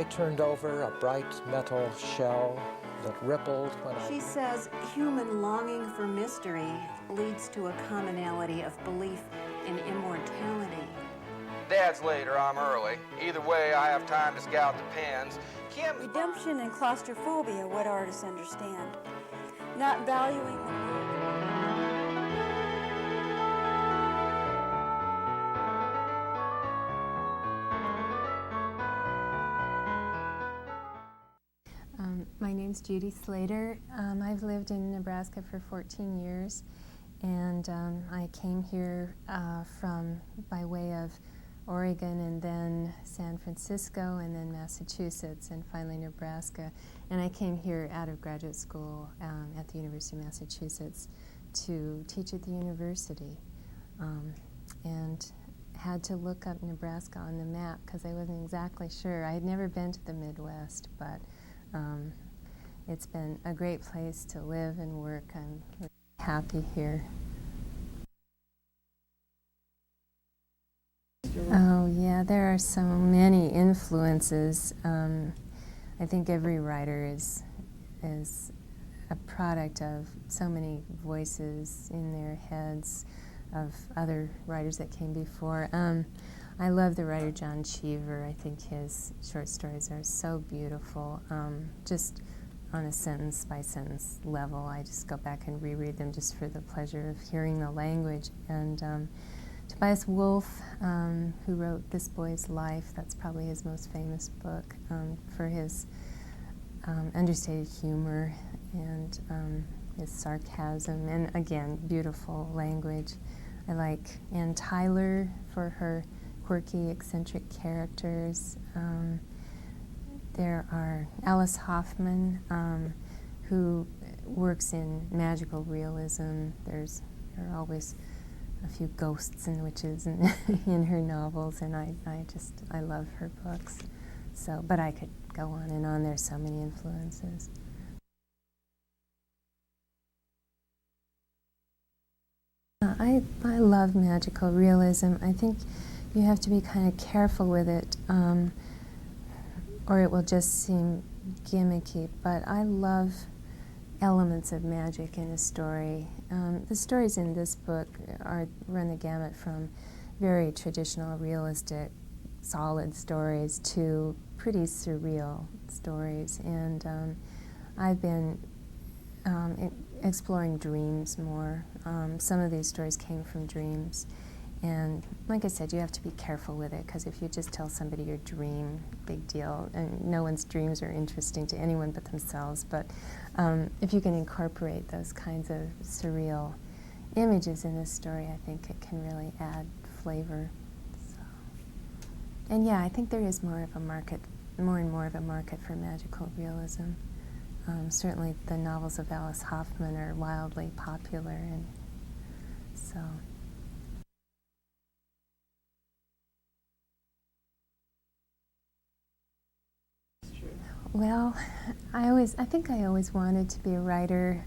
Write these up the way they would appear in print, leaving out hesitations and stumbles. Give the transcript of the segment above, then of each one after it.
I turned over a bright metal shell that rippled when She says human longing for mystery leads to a commonality of belief in immortality. Dad's late or I'm early. Either way, I have time to scout the pens. Redemption and claustrophobia, what artists understand. Not valuing the My name's Judy Slater. I've lived in Nebraska for 14 years, and I came here by way of Oregon and then San Francisco and then Massachusetts and finally Nebraska. And I came here out of graduate school at the University of Massachusetts to teach at the university, and had to look up Nebraska on the map because I wasn't exactly sure. I had never been to the Midwest, but it's been a great place to live and work. I'm really happy here. Oh yeah, there are so many influences. I think every writer is a product of so many voices in their heads of other writers that came before. I love the writer John Cheever. I think his short stories are so beautiful. Just on a sentence-by-sentence level, I just go back and reread them just for the pleasure of hearing the language. And Tobias Wolff, who wrote This Boy's Life, that's probably his most famous book, for his understated humor and his sarcasm, and again, beautiful language. I like Ann Tyler for her quirky, eccentric characters. There are Alice Hoffman, who works in magical realism. There are always a few ghosts and witches in her novels, and I love her books. So, but I could go on and on. There's so many influences. I love magical realism. I think you have to be kind of careful with it, or it will just seem gimmicky. But I love elements of magic in a story. The stories in this book run the gamut from very traditional, realistic, solid stories to pretty surreal stories. And I've been exploring dreams more. Some of these stories came from dreams. And like I said, you have to be careful with it, because if you just tell somebody your dream, big deal. And no one's dreams are interesting to anyone but themselves. But if you can incorporate those kinds of surreal images in a story, I think it can really add flavor. So. And yeah, I think there is more and more of a market for magical realism. Certainly the novels of Alice Hoffman are wildly popular, and so. Well, I think I always wanted to be a writer.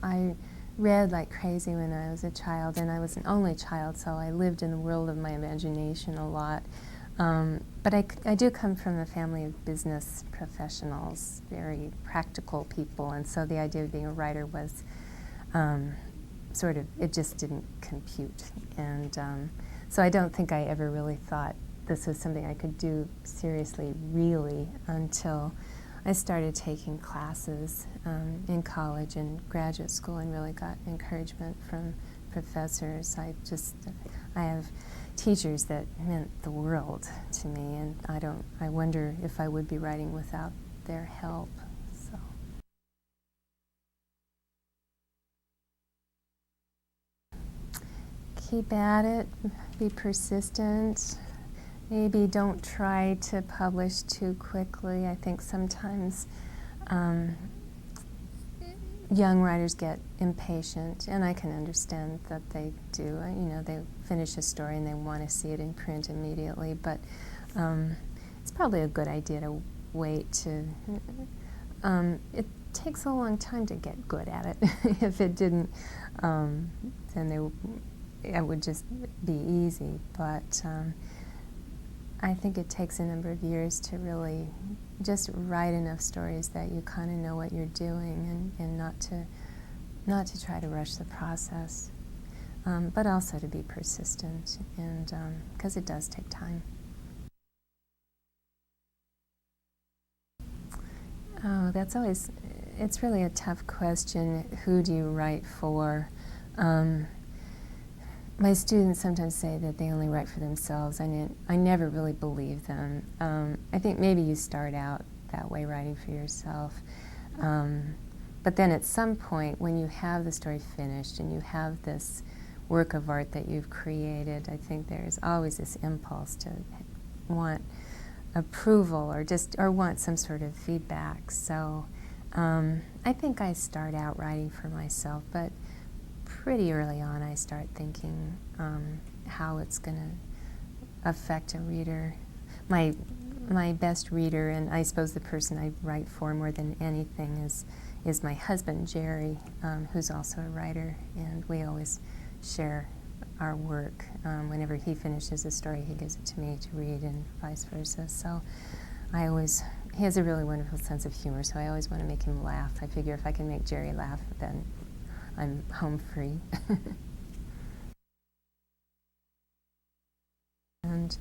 I read like crazy when I was a child, and I was an only child, so I lived in the world of my imagination a lot. But I do come from a family of business professionals, very practical people, and so the idea of being a writer was it just didn't compute. And so I don't think I ever really thought this was something I could do seriously, really, until I started taking classes in college and graduate school and really got encouragement from professors. I have teachers that meant the world to me, and I wonder if I would be writing without their help. So. Keep at it, be persistent. Maybe don't try to publish too quickly. I think sometimes young writers get impatient, and I can understand that they do. They finish a story and they want to see it in print immediately, but it's probably a good idea to wait. It takes a long time to get good at it. If it didn't, then it would just be easy. But I think it takes a number of years to really just write enough stories that you kind of know what you're doing, and not to try to rush the process, but also to be persistent, and because it does take time. Oh, it's really a tough question. Who do you write for? My students sometimes say that they only write for themselves. I never really believe them. I think maybe you start out that way, writing for yourself. But then at some point, when you have the story finished and you have this work of art that you've created, I think there's always this impulse to want approval or want some sort of feedback. So I think I start out writing for myself, but pretty early on I start thinking how it's going to affect a reader. My best reader, and I suppose the person I write for more than anything, is my husband, Jerry, who's also a writer, and we always share our work. Whenever he finishes a story, he gives it to me to read, and vice versa. So he has a really wonderful sense of humor, so I always want to make him laugh. I figure if I can make Jerry laugh, then I'm home free. And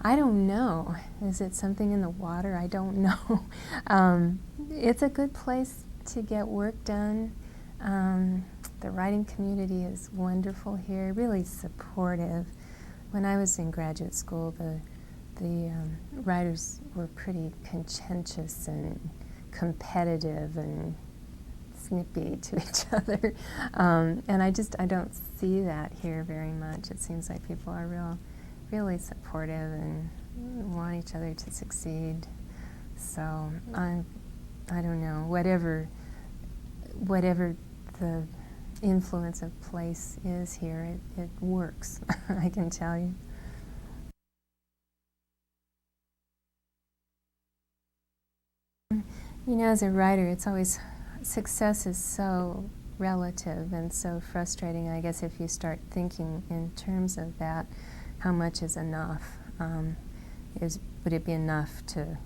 I don't know. Is it something in the water? I don't know. It's a good place to get work done. The writing community is wonderful here, really supportive. When I was in graduate school, the writers were pretty contentious and competitive and snippy to each other. And I don't see that here very much. It seems like people are really supportive and want each other to succeed. So I don't know, whatever the influence of place is here, it works, I can tell you. You know, as a writer, success is so relative and so frustrating. I guess if you start thinking in terms of that, how much is enough? Would it be enough to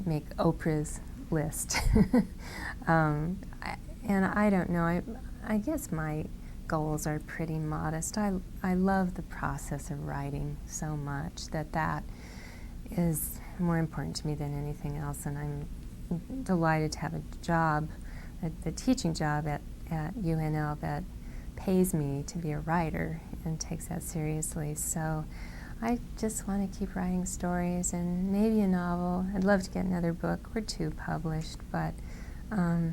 make Oprah's list? And I don't know. I guess my goals are pretty modest. I love the process of writing so much that is more important to me than anything else, and I'm delighted to have a job, a teaching job at UNL that pays me to be a writer and takes that seriously. So I just want to keep writing stories and maybe a novel. I'd love to get another book or two published, but I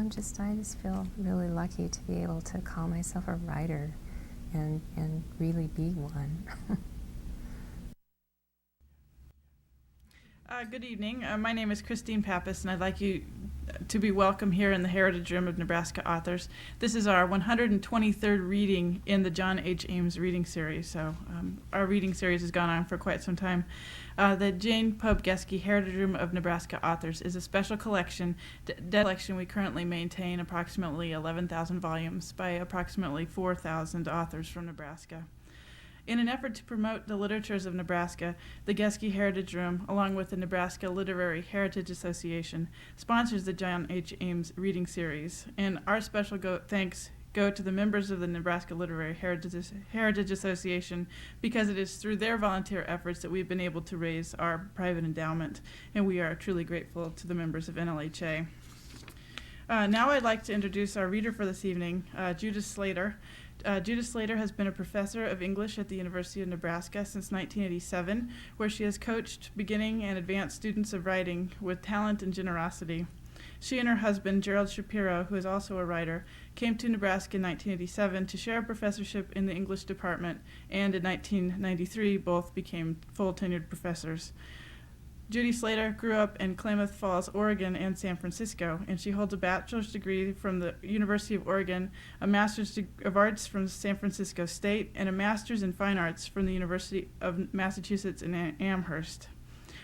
just feel really lucky to be able to call myself a writer and really be one. Good evening. My name is Christine Pappas, and I'd like you to be welcome here in the Heritage Room of Nebraska Authors. This is our 123rd reading in the John H. Ames reading series. So our reading series has gone on for quite some time. The Jane Pobgeski Heritage Room of Nebraska Authors is a special collection. Collection we currently maintain approximately 11,000 volumes by approximately 4,000 authors from Nebraska. In an effort to promote the literatures of Nebraska, the Geske Heritage Room, along with the Nebraska Literary Heritage Association, sponsors the John H. Ames reading series. And our special thanks go to the members of the Nebraska Literary Heritage Association, because it is through their volunteer efforts that we've been able to raise our private endowment, and we are truly grateful to the members of NLHA. Now I'd like to introduce our reader for this evening, Judith Slater. Judith Slater has been a professor of English at the University of Nebraska since 1987, where she has coached beginning and advanced students of writing with talent and generosity. She and her husband, Gerald Shapiro, who is also a writer, came to Nebraska in 1987 to share a professorship in the English department, and in 1993 both became full tenured professors. Judy Slater grew up in Klamath Falls, Oregon, and San Francisco, and she holds a bachelor's degree from the University of Oregon, a master's of arts from San Francisco State, and a master's in fine arts from the University of Massachusetts in Amherst.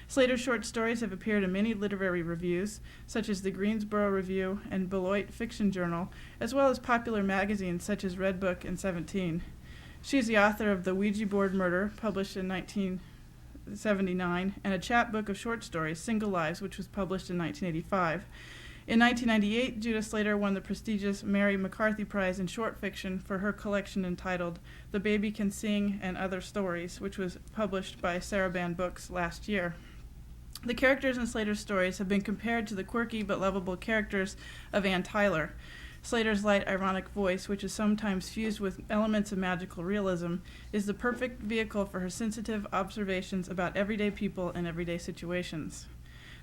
Slater's short stories have appeared in many literary reviews, such as the Greensboro Review and Beloit Fiction Journal, as well as popular magazines such as Red Book and 17. She is the author of The Ouija Board Murder, published in 1979, and a chapbook of short stories, Single Lives, which was published in 1985. In 1998, Judith Slater won the prestigious Mary McCarthy Prize in Short Fiction for her collection entitled The Baby Can Sing and Other Stories, which was published by Sarabande Books last year. The characters in Slater's stories have been compared to the quirky but lovable characters of Ann Tyler. Slater's light, ironic voice, which is sometimes fused with elements of magical realism, is the perfect vehicle for her sensitive observations about everyday people and everyday situations.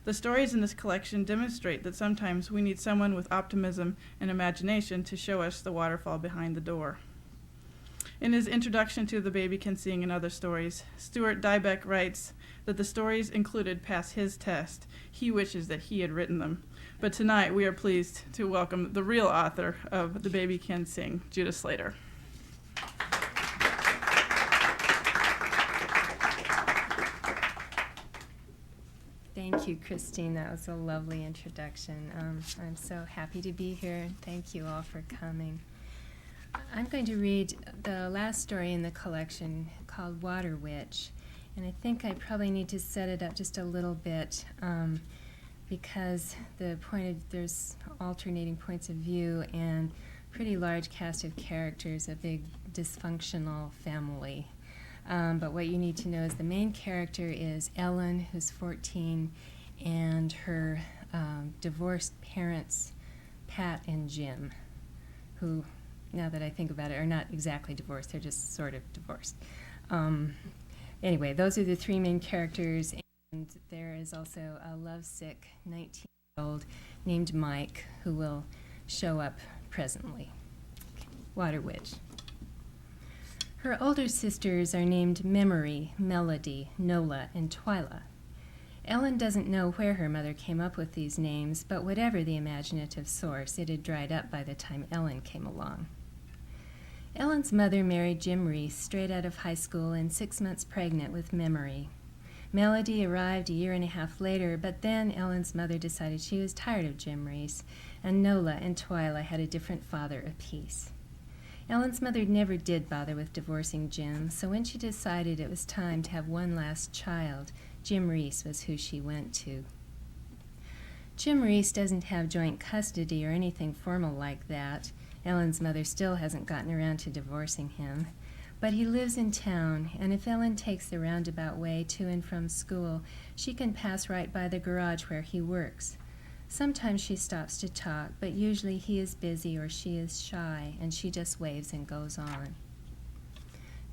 The stories in this collection demonstrate that sometimes we need someone with optimism and imagination to show us the waterfall behind the door. In his introduction to The Baby Can Sing and Other Stories, Stuart Dybek writes that the stories included pass his test. He wishes that he had written them. But tonight we are pleased to welcome the real author of The Baby Can Sing, Judith Slater. Thank you, Christine. That was a lovely introduction. I'm so happy to be here. Thank you all for coming. I'm going to read the last story in the collection called Water Witch. And I think I probably need to set it up just a little bit because there's alternating points of view and pretty large cast of characters, a big dysfunctional family. But what you need to know is the main character is Ellen, who's 14, and her divorced parents, Pat and Jim, who, now that I think about it, are not exactly divorced. They're just sort of divorced. Anyway, those are the three main characters, and there is also a lovesick 19-year-old named Mike who will show up presently. Water Witch. Her older sisters are named Memory, Melody, Nola, and Twyla. Ellen doesn't know where her mother came up with these names, but whatever the imaginative source, it had dried up by the time Ellen came along. Ellen's mother married Jim Reese straight out of high school and 6 months pregnant with Memory. Melody arrived a year and a half later, but then Ellen's mother decided she was tired of Jim Reese, and Nola and Twyla had a different father apiece. Ellen's mother never did bother with divorcing Jim, so when she decided it was time to have one last child, Jim Reese was who she went to. Jim Reese doesn't have joint custody or anything formal like that. Ellen's mother still hasn't gotten around to divorcing him. But he lives in town, and if Ellen takes the roundabout way to and from school, she can pass right by the garage where he works. Sometimes she stops to talk, but usually he is busy or she is shy, and she just waves and goes on.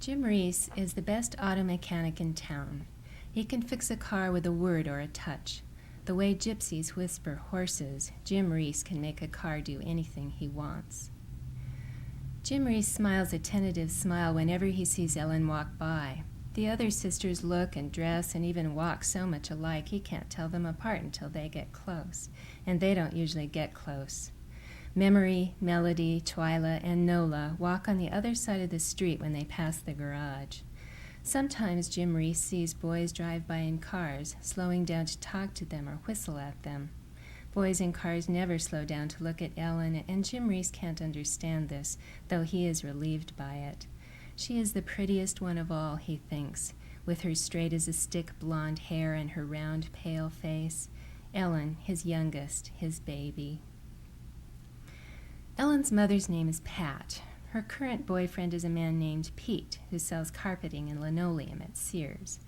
Jim Reese is the best auto mechanic in town. He can fix a car with a word or a touch. The way gypsies whisper horses, Jim Reese can make a car do anything he wants. Jim Reese smiles a tentative smile whenever he sees Ellen walk by. The other sisters look and dress and even walk so much alike he can't tell them apart until they get close, and they don't usually get close. Memory, Melody, Twyla, and Nola walk on the other side of the street when they pass the garage. Sometimes Jim Reese sees boys drive by in cars, slowing down to talk to them or whistle at them. Boys in cars never slow down to look at Ellen, and Jim Reese can't understand this, though he is relieved by it. She is the prettiest one of all, he thinks, with her straight-as-a-stick blonde hair and her round, pale face. Ellen, his youngest, his baby. Ellen's mother's name is Pat. Her current boyfriend is a man named Pete, who sells carpeting and linoleum at Sears.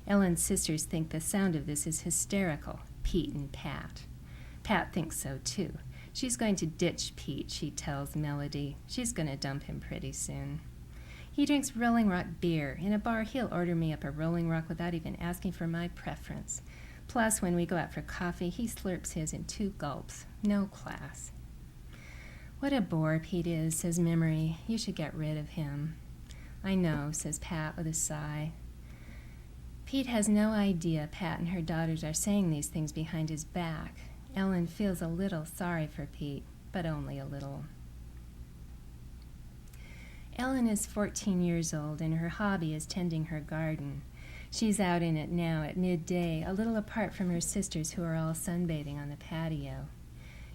Ellen's sisters think the sound of this is hysterical, Pete and Pat. Pat thinks so, too. She's going to ditch Pete, she tells Melody. She's going to dump him pretty soon. He drinks Rolling Rock beer. In a bar, he'll order me up a Rolling Rock without even asking for my preference. Plus, when we go out for coffee, he slurps his in 2 gulps. No class. What a bore Pete is, says Memory. You should get rid of him. I know, says Pat with a sigh. Pete has no idea Pat and her daughters are saying these things behind his back. Ellen feels a little sorry for Pete, but only a little. Ellen is 14 years old, and her hobby is tending her garden. She's out in it now at midday, a little apart from her sisters who are all sunbathing on the patio.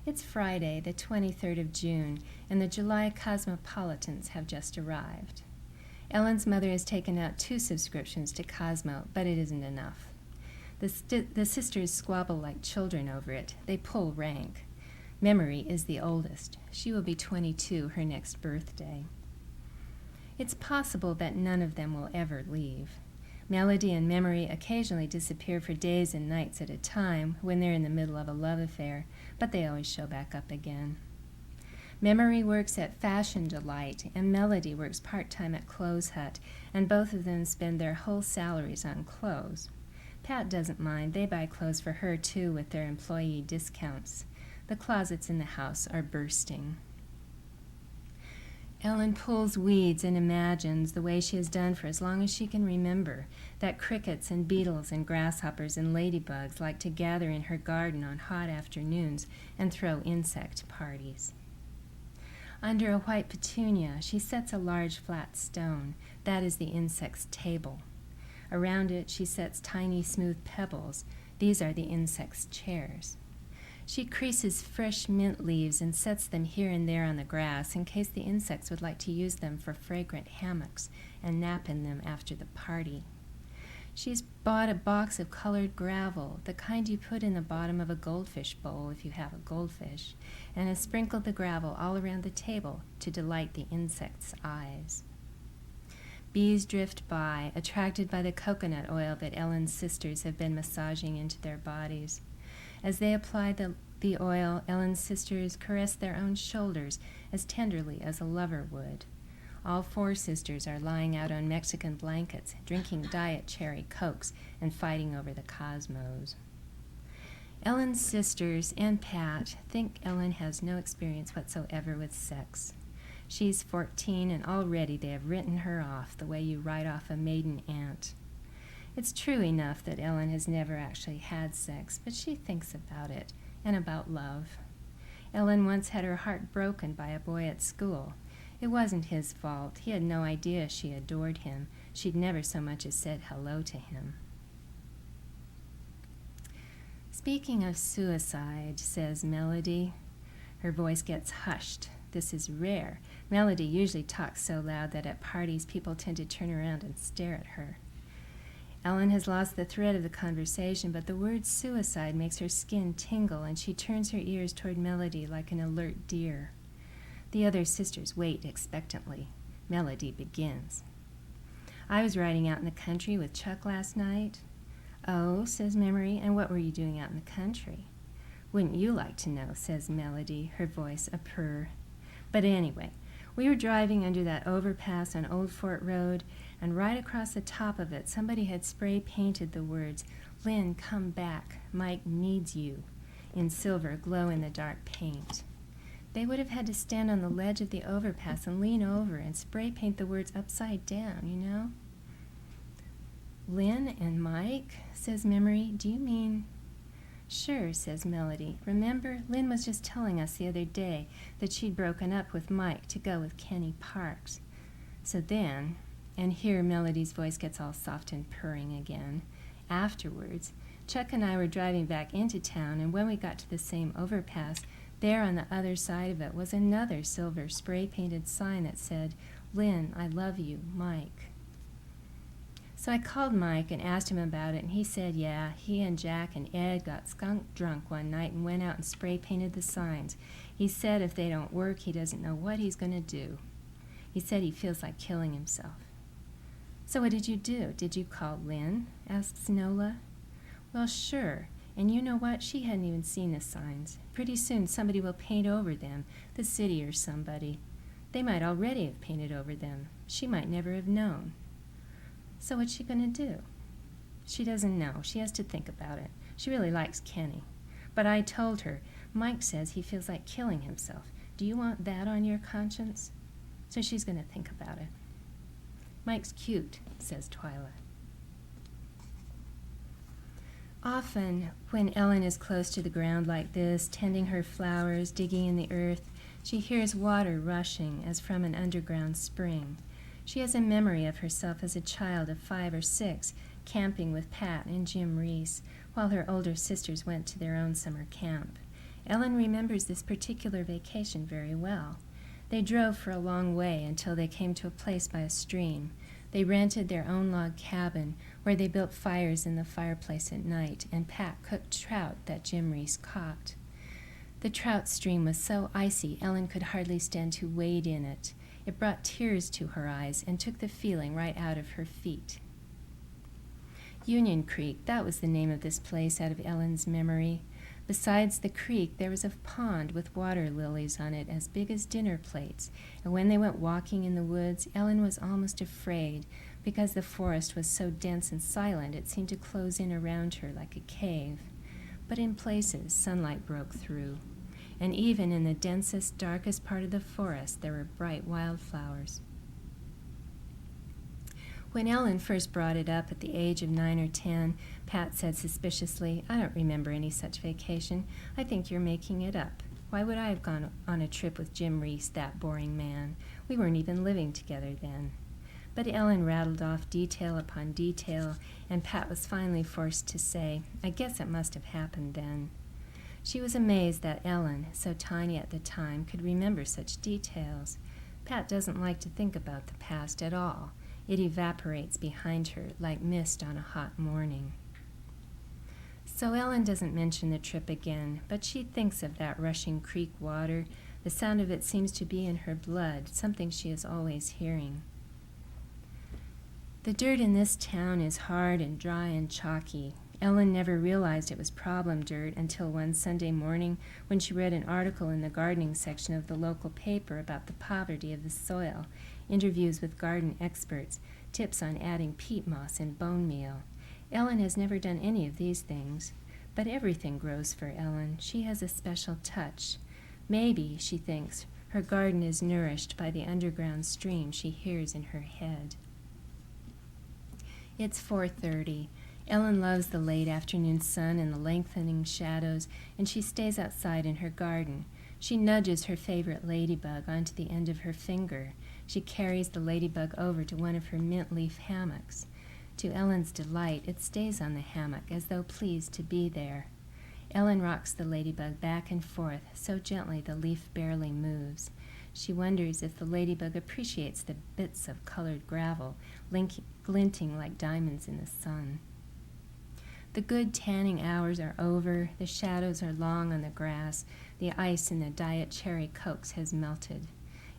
It's Friday, the 23rd of June, and the July cosmopolitans have just arrived. Ellen's mother has taken out 2 subscriptions to Cosmo, but it isn't enough. The sisters squabble like children over it. They pull rank. Memory is the oldest. She will be 22 her next birthday. It's possible that none of them will ever leave. Melody and Memory occasionally disappear for days and nights at a time when they're in the middle of a love affair, but they always show back up again. Memory works at Fashion Delight, and Melody works part-time at Clothes Hut, and both of them spend their whole salaries on clothes. Pat doesn't mind. They buy clothes for her, too, with their employee discounts. The closets in the house are bursting. Ellen pulls weeds and imagines, the way she has done for as long as she can remember, that crickets and beetles and grasshoppers and ladybugs like to gather in her garden on hot afternoons and throw insect parties. Under a white petunia, she sets a large flat stone. That is the insect's table. Around it, she sets tiny smooth pebbles. These are the insect's chairs. She creases fresh mint leaves and sets them here and there on the grass in case the insects would like to use them for fragrant hammocks and nap in them after the party. She's bought a box of colored gravel, the kind you put in the bottom of a goldfish bowl if you have a goldfish, and has sprinkled the gravel all around the table to delight the insects' eyes. Bees drift by, attracted by the coconut oil that Ellen's sisters have been massaging into their bodies. As they apply the oil, Ellen's sisters caress their own shoulders as tenderly as a lover would. All 4 sisters are lying out on Mexican blankets, drinking Diet Cherry Cokes and fighting over the cosmos. Ellen's sisters and Pat think Ellen has no experience whatsoever with sex. She's 14, and already they have written her off the way you write off a maiden aunt. It's true enough that Ellen has never actually had sex, but she thinks about it, and about love. Ellen once had her heart broken by a boy at school. It wasn't his fault. He had no idea she adored him. She'd never so much as said hello to him. Speaking of suicide, says Melody. Her voice gets hushed. This is rare. Melody usually talks so loud that at parties people tend to turn around and stare at her. Ellen has lost the thread of the conversation, but the word suicide makes her skin tingle, and she turns her ears toward Melody like an alert deer. The other sisters wait expectantly. Melody begins. I was riding out in the country with Chuck last night. Oh, says Memory, and what were you doing out in the country? Wouldn't you like to know, says Melody, her voice a purr. But anyway, we were driving under that overpass on Old Fort Road, and right across the top of it, somebody had spray-painted the words, Lynn, come back, Mike needs you, in silver glow-in-the-dark paint. They would have had to stand on the ledge of the overpass and lean over and spray-paint the words upside down, you know? Lynn and Mike, says Memory, do you mean... Sure, says Melody. Remember, Lynn was just telling us the other day that she'd broken up with Mike to go with Kenny Parks. So then, and here Melody's voice gets all soft and purring again, afterwards, Chuck and I were driving back into town, and when we got to the same overpass, there on the other side of it was another silver spray-painted sign that said, Lynn, I love you, Mike. So I called Mike and asked him about it, and he said, yeah, he and Jack and Ed got skunk drunk one night and went out and spray-painted the signs. He said if they don't work, he doesn't know what he's going to do. He said he feels like killing himself. So what did you do? Did you call Lynn? Asks Nola. Well, sure. And you know what? She hadn't even seen the signs. Pretty soon somebody will paint over them, the city or somebody. They might already have painted over them. She might never have known. So what's she going to do? She doesn't know. She has to think about it. She really likes Kenny. But I told her, Mike says he feels like killing himself. Do you want that on your conscience? So she's going to think about it. Mike's cute, says Twyla. Often, when Ellen is close to the ground like this, tending her flowers, digging in the earth, she hears water rushing as from an underground spring. She has a memory of herself as a child of 5 or 6, camping with Pat and Jim Reese, while her older sisters went to their own summer camp. Ellen remembers this particular vacation very well. They drove for a long way until they came to a place by a stream. They rented their own log cabin, where they built fires in the fireplace at night, and Pat cooked trout that Jim Reese caught. The trout stream was so icy Ellen could hardly stand to wade in it. It brought tears to her eyes and took the feeling right out of her feet. Union Creek, that was the name of this place out of Ellen's memory. Besides the creek, there was a pond with water lilies on it as big as dinner plates, and when they went walking in the woods, Ellen was almost afraid, because the forest was so dense and silent it seemed to close in around her like a cave. But in places, sunlight broke through, and even in the densest, darkest part of the forest, there were bright wildflowers. When Ellen first brought it up at the age of 9 or 10, Pat said suspiciously, "I don't remember any such vacation. I think you're making it up. Why would I have gone on a trip with Jim Reese, that boring man? We weren't even living together then." But Ellen rattled off detail upon detail, and Pat was finally forced to say, "I guess it must have happened then." She was amazed that Ellen, so tiny at the time, could remember such details. Pat doesn't like to think about the past at all. It evaporates behind her like mist on a hot morning. So Ellen doesn't mention the trip again, but she thinks of that rushing creek water. The sound of it seems to be in her blood, something she is always hearing. The dirt in this town is hard and dry and chalky. Ellen never realized it was problem dirt until one Sunday morning when she read an article in the gardening section of the local paper about the poverty of the soil, interviews with garden experts, tips on adding peat moss and bone meal. Ellen has never done any of these things, but everything grows for Ellen. She has a special touch. Maybe, she thinks, her garden is nourished by the underground stream she hears in her head. It's 4:30. Ellen loves the late afternoon sun and the lengthening shadows, and she stays outside in her garden. She nudges her favorite ladybug onto the end of her finger. She carries the ladybug over to one of her mint leaf hammocks. To Ellen's delight, it stays on the hammock as though pleased to be there. Ellen rocks the ladybug back and forth so gently the leaf barely moves. She wonders if the ladybug appreciates the bits of colored gravel glinting like diamonds in the sun. The good tanning hours are over. The shadows are long on the grass. The ice in the Diet Cherry Cokes has melted.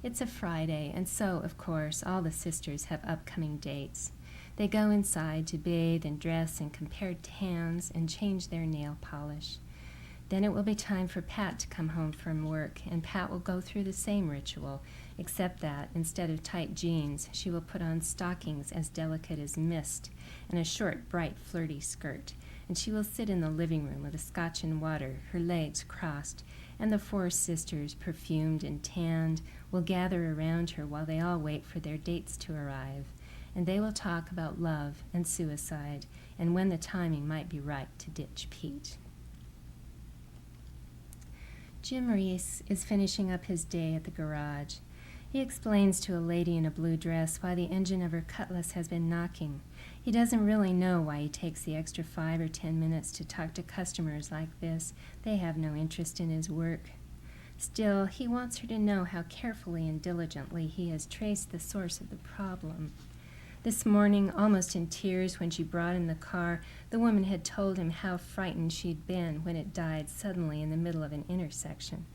It's a Friday, and so, of course, all the sisters have upcoming dates. They go inside to bathe and dress and compare tans and change their nail polish. Then it will be time for Pat to come home from work, and Pat will go through the same ritual, except that, instead of tight jeans, she will put on stockings as delicate as mist and a short, bright, flirty skirt, and she will sit in the living room with a scotch and water, her legs crossed, and the 4 sisters, perfumed and tanned, will gather around her while they all wait for their dates to arrive, and they will talk about love and suicide and when the timing might be right to ditch Pete. Jim Reese is finishing up his day at the garage. He explains to a lady in a blue dress why the engine of her Cutlass has been knocking. He doesn't really know why he takes the extra 5 or 10 minutes to talk to customers like this. They have no interest in his work. Still, he wants her to know how carefully and diligently he has traced the source of the problem. This morning, almost in tears when she brought in the car, the woman had told him how frightened she'd been when it died suddenly in the middle of an intersection.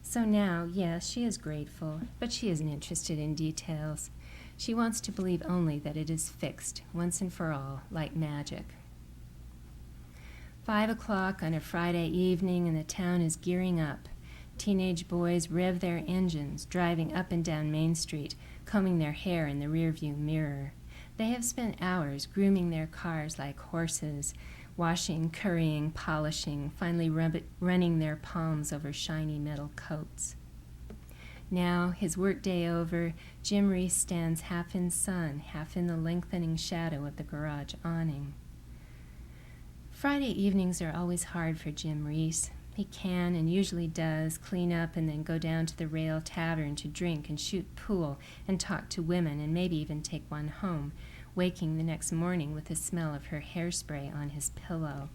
So now, yes, she is grateful, but she isn't interested in details. She wants to believe only that it is fixed, once and for all, like magic. 5 o'clock on a Friday evening, and the town is gearing up. Teenage boys rev their engines, driving up and down Main Street, combing their hair in the rearview mirror. They have spent hours grooming their cars like horses, washing, currying, polishing, finally running their palms over shiny metal coats. Now, his workday over, Jim Reese stands half in sun, half in the lengthening shadow of the garage awning. Friday evenings are always hard for Jim Reese. He can, and usually does, clean up and then go down to the Rail Tavern to drink and shoot pool and talk to women and maybe even take one home, waking the next morning with the smell of her hairspray on his pillow.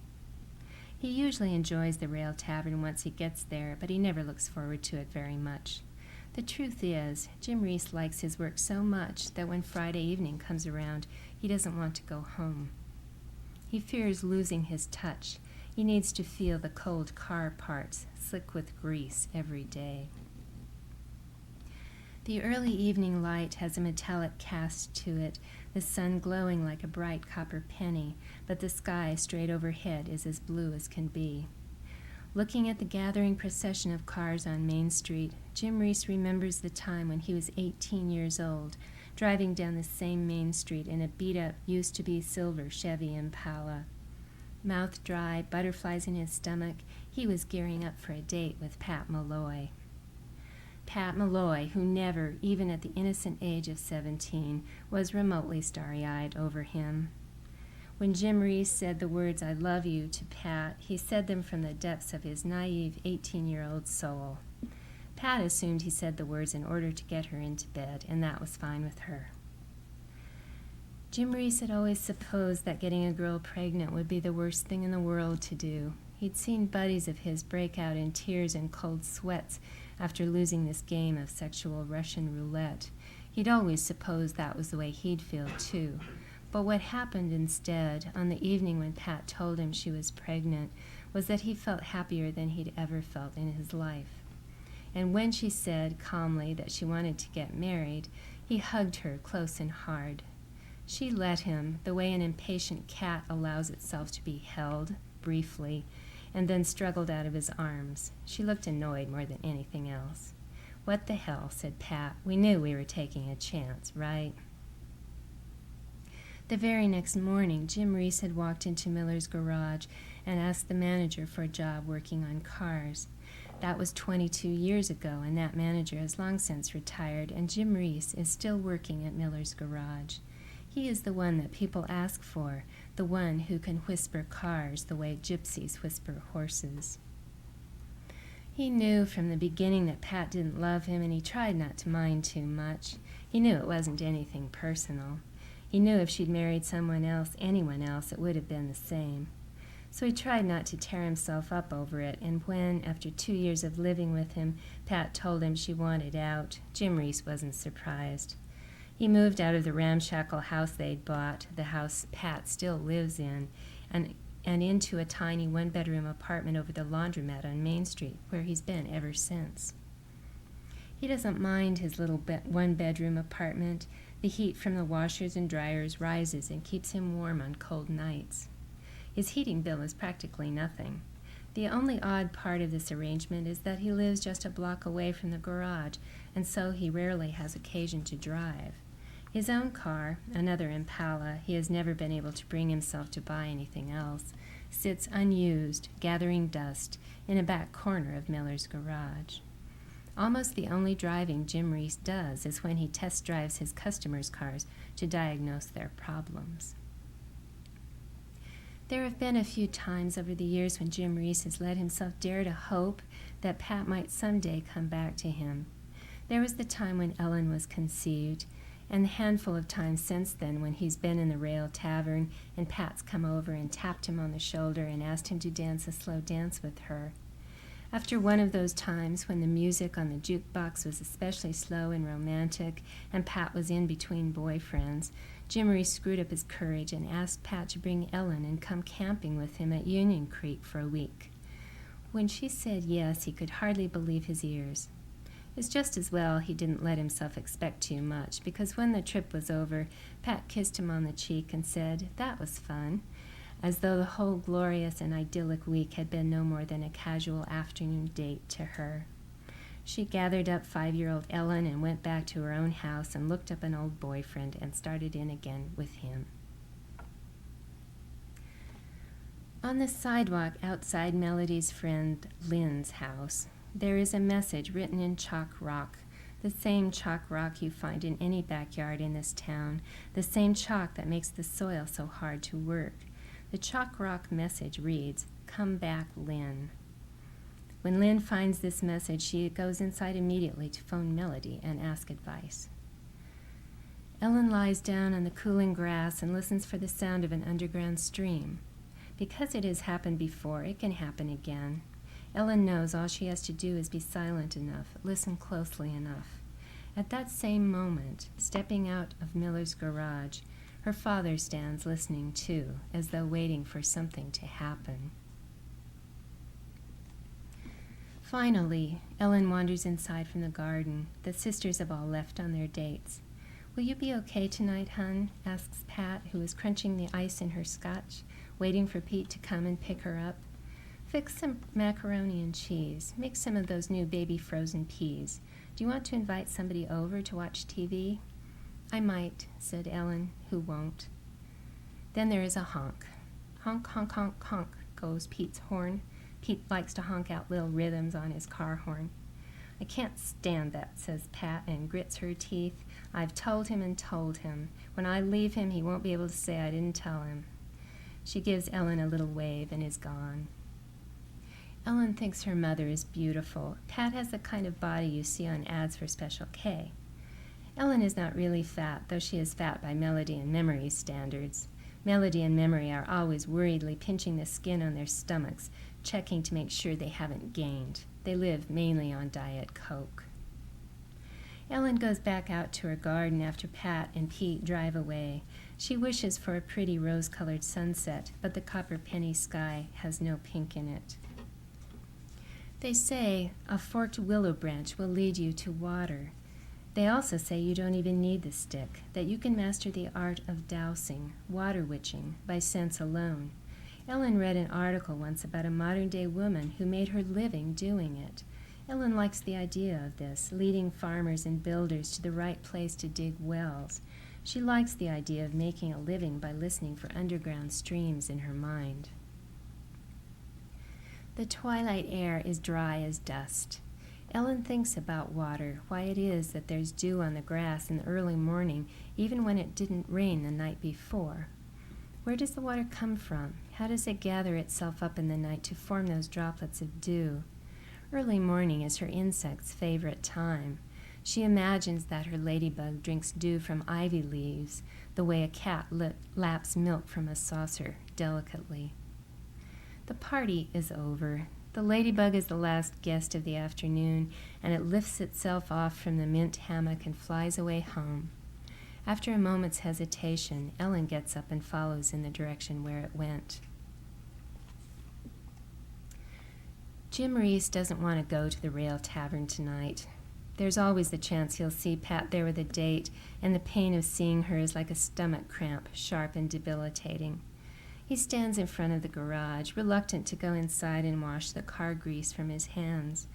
He usually enjoys the Rail Tavern once he gets there, but he never looks forward to it very much. The truth is, Jim Reese likes his work so much that when Friday evening comes around, he doesn't want to go home. He fears losing his touch. He needs to feel the cold car parts, slick with grease, every day. The early evening light has a metallic cast to it, the sun glowing like a bright copper penny, but the sky straight overhead is as blue as can be. Looking at the gathering procession of cars on Main Street, Jim Reese remembers the time when he was 18 years old, driving down the same Main Street in a beat-up, used-to-be silver Chevy Impala. Mouth dry, butterflies in his stomach, he was gearing up for a date with Pat Malloy. Pat Malloy, who never, even at the innocent age of 17, was remotely starry-eyed over him. When Jim Reese said the words, "I love you," to Pat, he said them from the depths of his naive 18-year-old soul. Pat assumed he said the words in order to get her into bed, and that was fine with her. Jim Reese had always supposed that getting a girl pregnant would be the worst thing in the world to do. He'd seen buddies of his break out in tears and cold sweats after losing this game of sexual Russian roulette. He'd always supposed that was the way he'd feel, too. But what happened instead, on the evening when Pat told him she was pregnant, was that he felt happier than he'd ever felt in his life. And when she said calmly that she wanted to get married, he hugged her close and hard. She let him, the way an impatient cat allows itself to be held, briefly, and then struggled out of his arms. She looked annoyed more than anything else. "What the hell," said Pat. "We knew we were taking a chance, right?" The very next morning, Jim Reese had walked into Miller's garage and asked the manager for a job working on cars. That was 22 years ago, and that manager has long since retired, and Jim Reese is still working at Miller's garage. He is the one that people ask for, the one who can whisper cars the way gypsies whisper horses. He knew from the beginning that Pat didn't love him, and he tried not to mind too much. He knew it wasn't anything personal. He knew if she'd married someone else, anyone else, it would have been the same. So he tried not to tear himself up over it, and when, after 2 years of living with him, Pat told him she wanted out, Jim Reese wasn't surprised. He moved out of the ramshackle house they'd bought, the house Pat still lives in, and into a tiny one-bedroom apartment over the laundromat on Main Street, where he's been ever since. He doesn't mind his little one-bedroom apartment. The heat from the washers and dryers rises and keeps him warm on cold nights. His heating bill is practically nothing. The only odd part of this arrangement is that he lives just a block away from the garage, and so he rarely has occasion to drive. His own car, another Impala, he has never been able to bring himself to buy anything else, sits unused, gathering dust, in a back corner of Miller's garage. Almost the only driving Jim Reese does is when he test drives his customers' cars to diagnose their problems. There have been a few times over the years when Jim Reese has let himself dare to hope that Pat might someday come back to him. There was the time when Ellen was conceived, and the handful of times since then when he's been in the Rail Tavern and Pat's come over and tapped him on the shoulder and asked him to dance a slow dance with her. After one of those times when the music on the jukebox was especially slow and romantic and Pat was in between boyfriends, Jim Reese screwed up his courage and asked Pat to bring Ellen and come camping with him at Union Creek for a week. When she said yes, he could hardly believe his ears. It's just as well he didn't let himself expect too much, because when the trip was over, Pat kissed him on the cheek and said, "That was fun," as though the whole glorious and idyllic week had been no more than a casual afternoon date to her. She gathered up 5-year-old Ellen and went back to her own house and looked up an old boyfriend and started in again with him. On the sidewalk outside Melody's friend Lynn's house, there is a message written in chalk rock, the same chalk rock you find in any backyard in this town, the same chalk that makes the soil so hard to work. The chalk rock message reads, "Come back, Lynn." When Lynn finds this message, she goes inside immediately to phone Melody and ask advice. Ellen lies down on the cooling grass and listens for the sound of an underground stream. Because it has happened before, it can happen again. Ellen knows all she has to do is be silent enough, listen closely enough. At that same moment, stepping out of Miller's garage, her father stands listening too, as though waiting for something to happen. Finally, Ellen wanders inside from the garden. The sisters have all left on their dates. "Will you be okay tonight, hun?" asks Pat, who is crunching the ice in her scotch, waiting for Pete to come and pick her up. "Fix some macaroni and cheese. Make some of those new baby frozen peas. Do you want to invite somebody over to watch TV?" "I might," said Ellen, who won't. Then there is a honk. Honk, honk, honk, honk goes Pete's horn. Pete likes to honk out little rhythms on his car horn. "I can't stand that," says Pat and grits her teeth. "I've told him and told him. When I leave him, he won't be able to say I didn't tell him." She gives Ellen a little wave and is gone. Ellen thinks her mother is beautiful. Pat has the kind of body you see on ads for Special K. Ellen is not really fat, though she is fat by Melody and Memory standards. Melody and Memory are always worriedly pinching the skin on their stomachs, checking to make sure they haven't gained. They live mainly on Diet Coke. Ellen goes back out to her garden after Pat and Pete drive away. She wishes for a pretty rose-colored sunset, but the copper penny sky has no pink in it. They say a forked willow branch will lead you to water. They also say you don't even need the stick, that you can master the art of dowsing, water witching, by sense alone. Ellen read an article once about a modern-day woman who made her living doing it. Ellen likes the idea of this, leading farmers and builders to the right place to dig wells. She likes the idea of making a living by listening for underground streams in her mind. The twilight air is dry as dust. Ellen thinks about water, why it is that there's dew on the grass in the early morning, even when it didn't rain the night before. Where does the water come from? How does it gather itself up in the night to form those droplets of dew? Early morning is her insect's favorite time. She imagines that her ladybug drinks dew from ivy leaves, the way a cat laps milk from a saucer, delicately. The party is over. The ladybug is the last guest of the afternoon, and it lifts itself off from the mint hammock and flies away home. After a moment's hesitation, Ellen gets up and follows in the direction where it went. Jim Reese doesn't want to go to the Rail Tavern tonight. There's always the chance he'll see Pat there with a date, and the pain of seeing her is like a stomach cramp, sharp and debilitating. He stands in front of the garage, reluctant to go inside and wash the car grease from his hands.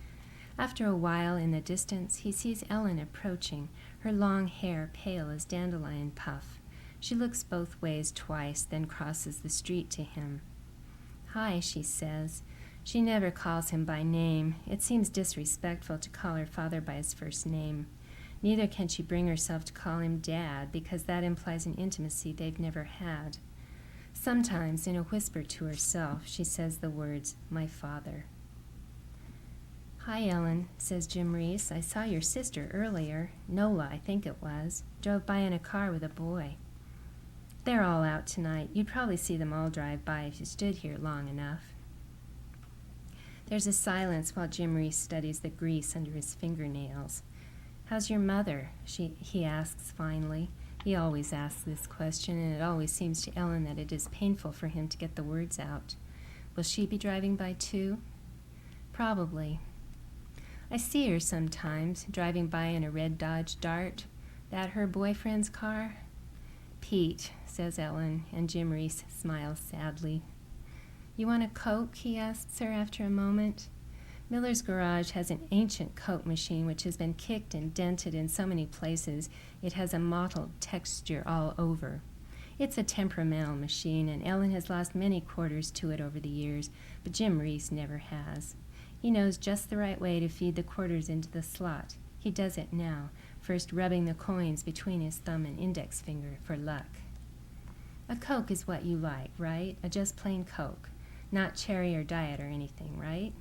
After a while, in the distance, he sees Ellen approaching, her long hair pale as dandelion puff. She looks both ways twice, then crosses the street to him. "Hi," she says. She never calls him by name. It seems disrespectful to call her father by his first name. Neither can she bring herself to call him Dad, because that implies an intimacy they've never had. Sometimes, in a whisper to herself, she says the words, "My father." "Hi, Ellen," says Jim Reese. "I saw your sister earlier. Nola, I think it was. Drove by in a car with a boy." "They're all out tonight. You'd probably see them all drive by if you stood here long enough." There's a silence while Jim Reese studies the grease under his fingernails. "How's your mother?" he asks finally. He always asks this question, and it always seems to Ellen that it is painful for him to get the words out. Will she be driving by too? Probably. "I see her sometimes, driving by in a red Dodge Dart. That her boyfriend's car?" "Pete," says Ellen, and Jim Reese smiles sadly. "You want a Coke?" he asks her after a moment. Miller's garage has an ancient Coke machine which has been kicked and dented in so many places it has a mottled texture all over. It's a temperamental machine, and Ellen has lost many quarters to it over the years, but Jim Reese never has. He knows just the right way to feed the quarters into the slot. He does it now, first rubbing the coins between his thumb and index finger for luck. "A Coke is what you like, right? A just plain Coke. Not cherry or diet or anything, right?"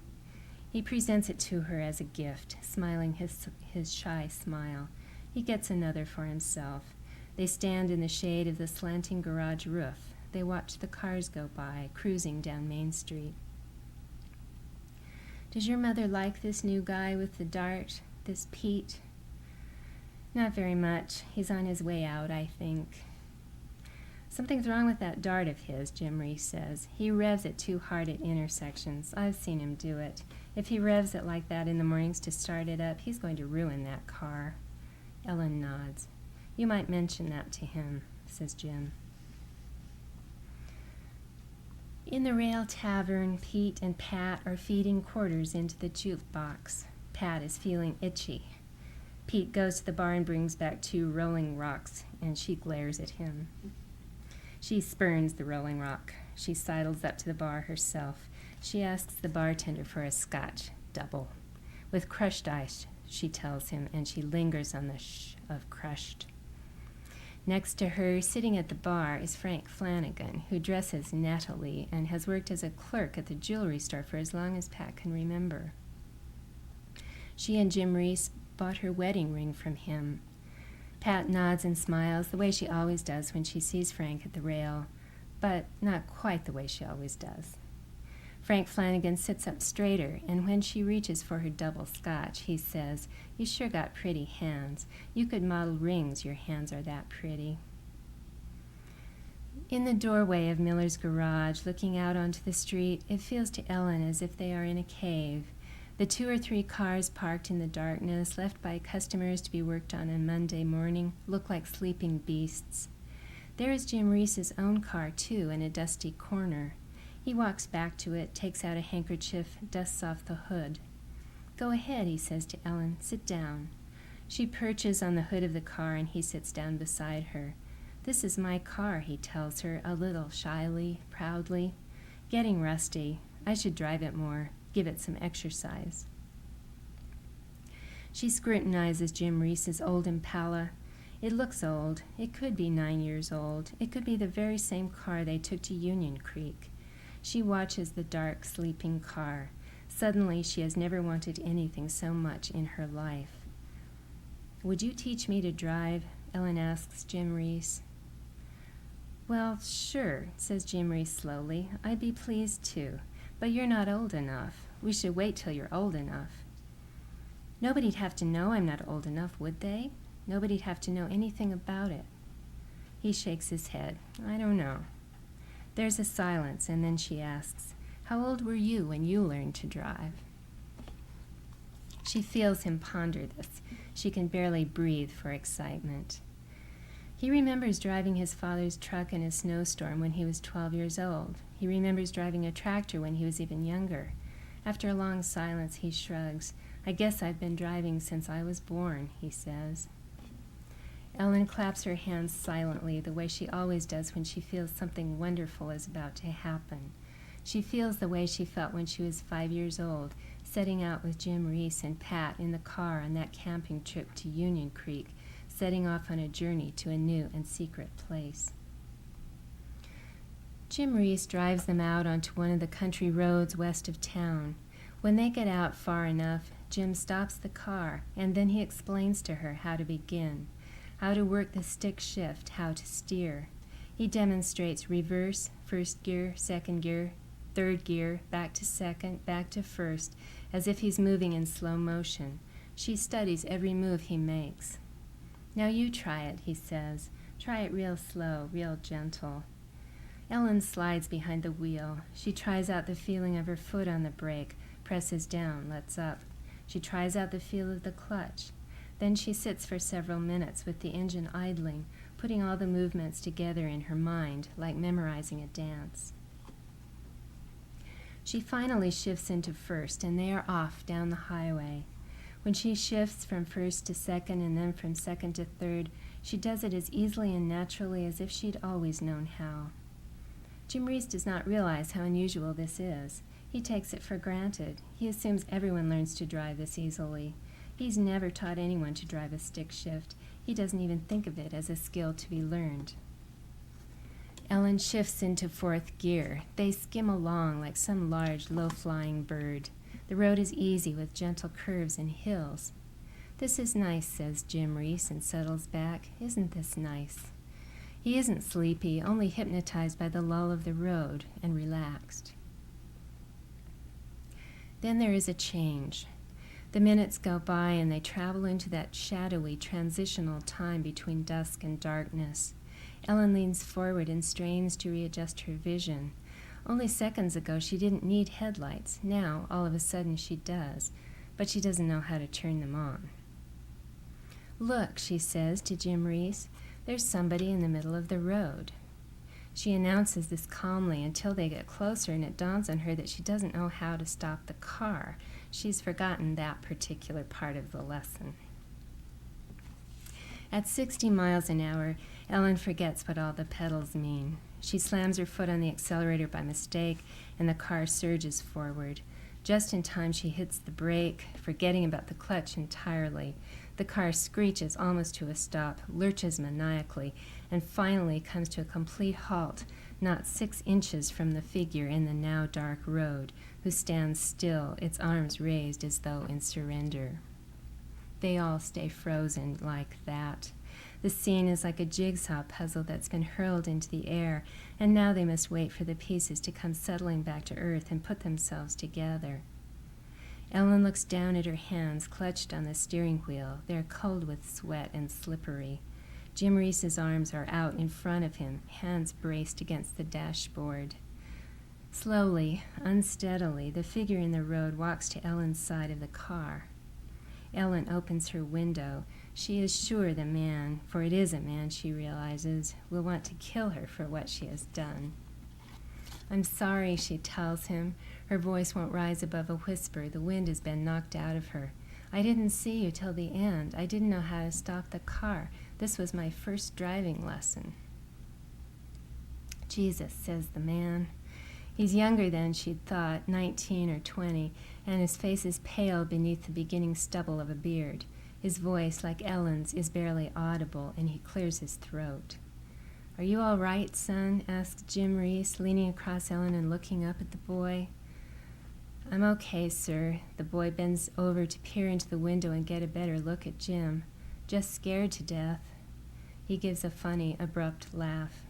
He presents it to her as a gift, smiling his shy smile. He gets another for himself. They stand in the shade of the slanting garage roof. They watch the cars go by, cruising down Main Street. Does your mother like this new guy with the dart, this Pete? Not very much. He's on his way out, I think. Something's wrong with that dart of his, Jim Reese says. He revs it too hard at intersections. I've seen him do it. If he revs it like that in the mornings to start it up, he's going to ruin that car. Ellen nods. You might mention that to him, says Jim. In the Rail Tavern, Pete and Pat are feeding quarters into the jukebox. Pat is feeling itchy. Pete goes to the bar and brings back 2 Rolling Rocks, and she glares at him. She spurns the Rolling Rock. She sidles up to the bar herself. She asks the bartender for a Scotch, double. With crushed ice, she tells him, and she lingers on the sh of crushed. Next to her, sitting at the bar, is Frank Flanagan, who dresses nettily and has worked as a clerk at the jewelry store for as long as Pat can remember. She and Jim Reese bought her wedding ring from him. Pat nods and smiles the way she always does when she sees Frank at the rail, but not quite the way she always does. Frank Flanagan sits up straighter, and when she reaches for her double Scotch, he says, "You sure got pretty hands. You could model rings, your hands are that pretty." In the doorway of Miller's garage, looking out onto the street, it feels to Ellen as if they are in a cave. The 2 or 3 cars parked in the darkness, left by customers to be worked on Monday morning, look like sleeping beasts. There is Jim Reese's own car, too, in a dusty corner. He walks back to it, takes out a handkerchief, dusts off the hood. "Go ahead," he says to Ellen. "Sit down." She perches on the hood of the car, and he sits down beside her. "This is my car," he tells her, a little shyly, proudly. "Getting rusty. I should drive it more. Give it some exercise." She scrutinizes Jim Reese's old Impala. It looks old. It could be 9 years old. It could be the very same car they took to Union Creek. She watches the dark, sleeping car. Suddenly, she has never wanted anything so much in her life. "Would you teach me to drive?" Ellen asks Jim Reese. "Well, sure," says Jim Reese slowly. "I'd be pleased to. But you're not old enough. We should wait till you're old enough." "Nobody'd have to know I'm not old enough, would they? Nobody'd have to know anything about it." He shakes his head. "I don't know." There's a silence, and then she asks, "How old were you when you learned to drive?" She feels him ponder this. She can barely breathe for excitement. He remembers driving his father's truck in a snowstorm when he was 12 years old. He remembers driving a tractor when he was even younger. After a long silence, he shrugs. "I guess I've been driving since I was born," he says. Ellen claps her hands silently, the way she always does when she feels something wonderful is about to happen. She feels the way she felt when she was 5 years old, setting out with Jim Reese and Pat in the car on that camping trip to Union Creek, setting off on a journey to a new and secret place. Jim Reese drives them out onto one of the country roads west of town. When they get out far enough, Jim stops the car, and then he explains to her how to begin, how to work the stick shift, how to steer. He demonstrates reverse, first gear, second gear, third gear, back to second, back to first, as if he's moving in slow motion. She studies every move he makes. "Now you try it," he says. "Try it real slow, real gentle." Ellen slides behind the wheel. She tries out the feeling of her foot on the brake, presses down, lets up. She tries out the feel of the clutch. Then she sits for several minutes with the engine idling, putting all the movements together in her mind, like memorizing a dance. She finally shifts into first, and they are off down the highway. When she shifts from first to second and then from second to third, she does it as easily and naturally as if she'd always known how. Jim Reese does not realize how unusual this is. He takes it for granted. He assumes everyone learns to drive this easily. He's never taught anyone to drive a stick shift. He doesn't even think of it as a skill to be learned. Ellen shifts into fourth gear. They skim along like some large, low-flying bird. The road is easy with gentle curves and hills. "This is nice," says Jim Reese, and settles back. "Isn't this nice?" He isn't sleepy, only hypnotized by the lull of the road, and relaxed. Then there is a change. The minutes go by and they travel into that shadowy transitional time between dusk and darkness. Ellen leans forward and strains to readjust her vision. Only seconds ago she didn't need headlights. Now, all of a sudden, she does, but she doesn't know how to turn them on. "Look," she says to Jim Reese, "there's somebody in the middle of the road." She announces this calmly until they get closer, and it dawns on her that she doesn't know how to stop the car. She's forgotten that particular part of the lesson. At 60 miles an hour, Ellen forgets what all the pedals mean. She slams her foot on the accelerator by mistake, and the car surges forward. Just in time, she hits the brake, forgetting about the clutch entirely. The car screeches almost to a stop, lurches maniacally, and finally comes to a complete halt, not 6 inches from the figure in the now dark road, who stands still, its arms raised as though in surrender. They all stay frozen like that. The scene is like a jigsaw puzzle that's been hurled into the air, and now they must wait for the pieces to come settling back to earth and put themselves together. Ellen looks down at her hands clutched on the steering wheel. They're cold with sweat and slippery. Jim Reese's arms are out in front of him, hands braced against the dashboard. Slowly, unsteadily, the figure in the road walks to Ellen's side of the car. Ellen opens her window. She is sure the man, for it is a man, she realizes, will want to kill her for what she has done. "I'm sorry," she tells him. Her voice won't rise above a whisper. The wind has been knocked out of her. "I didn't see you till the end. I didn't know how to stop the car. This was my first driving lesson." "Jesus," says the man. He's younger than she'd thought, 19 or 20, and his face is pale beneath the beginning stubble of a beard. His voice, like Ellen's, is barely audible, and he clears his throat. "Are you all right, son?" asks Jim Reese, leaning across Ellen and looking up at the boy. "I'm okay, sir." The boy bends over to peer into the window and get a better look at Jim. "Just scared to death." He gives a funny, abrupt laugh.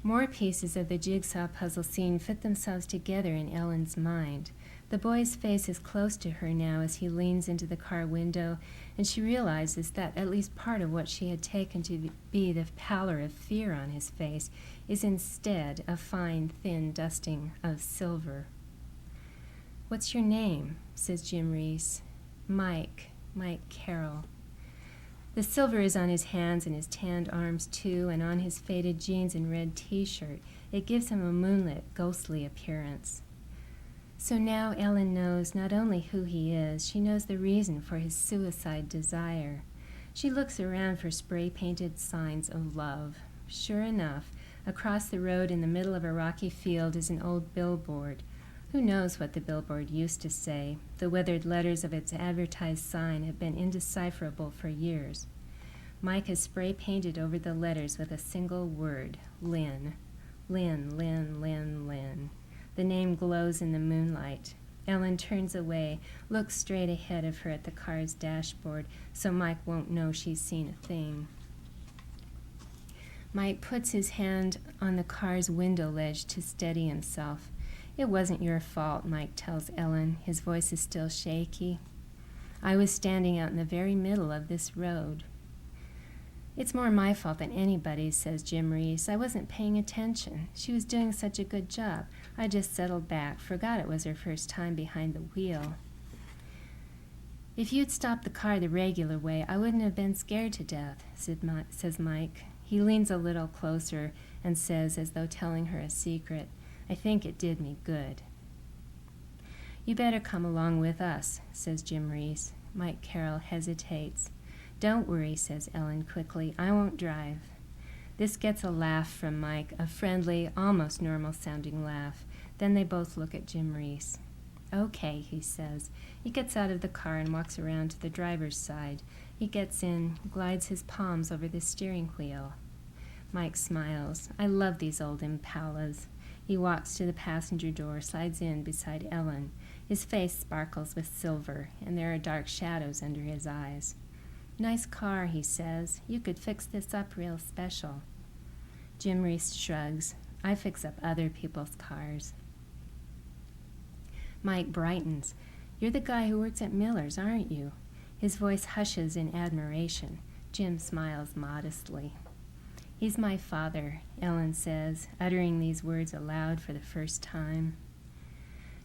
More pieces of the jigsaw puzzle scene fit themselves together in Ellen's mind. The boy's face is close to her now as he leans into the car window, and she realizes that at least part of what she had taken to be the pallor of fear on his face is instead a fine, thin dusting of silver. "What's your name?" says Jim Reese. Mike Carroll." The silver is on his hands and his tanned arms, too, and on his faded jeans and red T-shirt. It gives him a moonlit, ghostly appearance. So now Ellen knows not only who he is, she knows the reason for his suicide desire. She looks around for spray-painted signs of love. Sure enough, across the road in the middle of a rocky field is an old billboard. Who knows what the billboard used to say? The weathered letters of its advertised sign have been indecipherable for years. Mike has spray-painted over the letters with a single word, Lynn. Lynn, Lynn, Lynn, Lynn. The name glows in the moonlight. Ellen turns away, looks straight ahead of her at the car's dashboard, so Mike won't know she's seen a thing. Mike puts his hand on the car's window ledge to steady himself. "It wasn't your fault," Mike tells Ellen. His voice is still shaky. "I was standing out in the very middle of this road." "It's more my fault than anybody's," says Jim Reese. "I wasn't paying attention. She was doing such a good job. I just settled back, forgot it was her first time behind the wheel." "If you'd stopped the car the regular way, I wouldn't have been scared to death," says Mike. He leans a little closer and says, as though telling her a secret, "I think it did me good." "You better come along with us," says Jim Reese. Mike Carroll hesitates. "Don't worry," says Ellen quickly. "I won't drive." This gets a laugh from Mike, a friendly, almost normal-sounding laugh. Then they both look at Jim Reese. "Okay," he says. He gets out of the car and walks around to the driver's side. He gets in, glides his palms over the steering wheel. Mike smiles. "I love these old Impalas." He walks to the passenger door, slides in beside Ellen. His face sparkles with silver, and there are dark shadows under his eyes. "Nice car," he says. "You could fix this up real special." Jim Reese shrugs. "I fix up other people's cars." Mike brightens. "You're the guy who works at Miller's, aren't you?" His voice hushes in admiration. Jim smiles modestly. "He's my father," Ellen says, uttering these words aloud for the first time.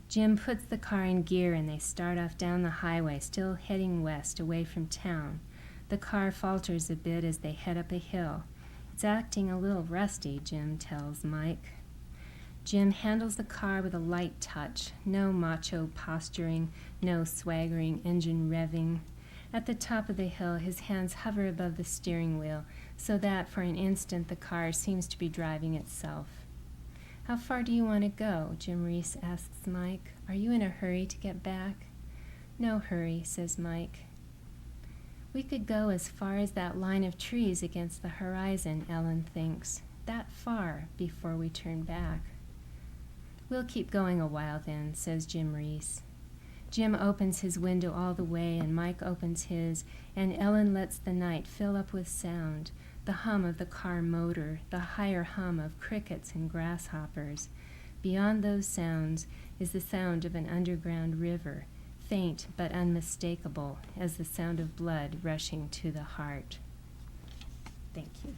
Jim puts the car in gear and they start off down the highway, still heading west, away from town. The car falters a bit as they head up a hill. "It's acting a little rusty," Jim tells Mike. Jim handles the car with a light touch. No macho posturing, no swaggering engine revving. At the top of the hill, his hands hover above the steering wheel, so that for an instant the car seems to be driving itself. "How far do you want to go?" Jim Reese asks Mike. "Are you in a hurry to get back?" "No hurry," says Mike. "We could go as far as that line of trees against the horizon," Ellen thinks. "That far before we turn back." "We'll keep going a while then," says Jim Reese. Jim opens his window all the way, and Mike opens his, and Ellen lets the night fill up with sound, the hum of the car motor, the higher hum of crickets and grasshoppers. Beyond those sounds is the sound of an underground river, faint but unmistakable as the sound of blood rushing to the heart. Thank you.